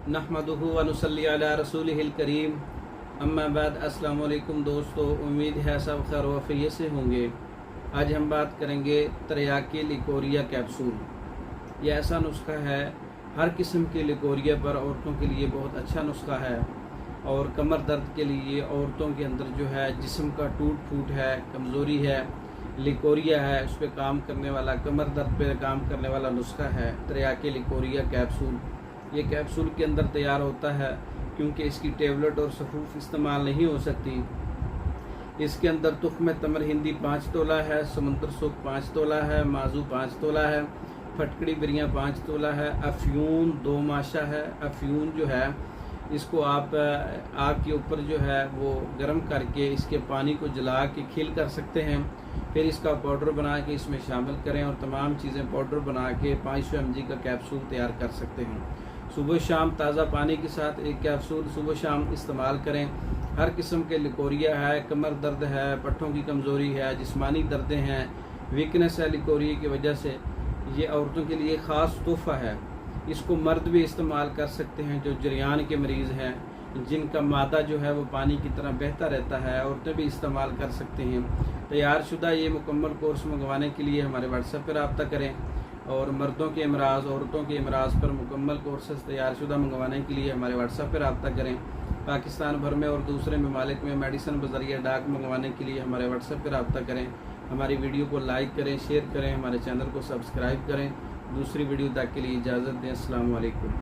नहमदुहु व नुसल्ली अला रसूलिहिल करीम, अम्मा बाद। अस्सलाम वालेकुम दोस्तों, उम्मीद है सब खैर वफ़ियत से होंगे। आज हम बात करेंगे तरियाकी लिकोरिया कैप्सूल। यह ऐसा नुस्खा है, हर किस्म के लिकोरिया पर औरतों के लिए बहुत अच्छा नुस्खा है। और कमर दर्द के लिए, औरतों के अंदर जो है जिस्म का टूट फूट है, कमज़ोरी है, लिकोरिया है, उस पर काम करने वाला, कमर दर्द पे काम करने वाला नुस्खा है तरियाकी लिकोरिया कैप्सूल। ये कैप्सूल के अंदर तैयार होता है, क्योंकि इसकी टेबलेट और सफूफ इस्तेमाल नहीं हो सकती। इसके अंदर तुख्म तमर हिंदी 5 तोला है, समुंदर सूख 5 तोला है, माजू 5 तोला है, फटकड़ी बिरियाँ 5 तोला है, अफ्यून 2 माशा है। अफ्यून जो है इसको आप आग के ऊपर जो है वो गर्म करके इसके पानी को जला के खिल कर सकते हैं। फिर इसका पाउडर बना के इसमें शामिल करें और तमाम चीज़ें पाउडर बना के 500 mg का कैप्सूल तैयार कर सकते हैं। सुबह शाम ताज़ा पानी के साथ एक कैप्सूल सुबह शाम इस्तेमाल करें। हर किस्म के लिकोरिया है, कमर दर्द है, पट्ठों की कमज़ोरी है, जिस्मानी दर्दें हैं, वीकनेस है लिकोरिया की वजह से, ये औरतों के लिए ख़ास तोहफ़ा है। इसको मर्द भी इस्तेमाल कर सकते हैं जो जरियान के मरीज़ हैं, जिनका मादा जो है वो पानी की तरह बहता रहता है, औरतें भी इस्तेमाल कर सकते हैं। तैयारशुदा ये मुकम्मल कोर्स मंगवाने के लिए हमारे व्हाट्सएप पर रब्ता करें। और मर्दों के अमराज, औरतों के अमराज पर मुकम्मल कोर्सेस तैयारशुदा मंगवाने के लिए हमारे व्हाट्सएप पर रब्ता करें। पाकिस्तान भर में और दूसरे ममालिक में मेडिसिन बज़रिया डाक मंगवाने के लिए हमारे व्हाट्सएप पर रब्ता करें। हमारी वीडियो को लाइक करें, शेयर करें, हमारे चैनल को सब्सक्राइब करें। दूसरी वीडियो तक के लिए इजाज़त दें। अस्सलाम वालेकुम।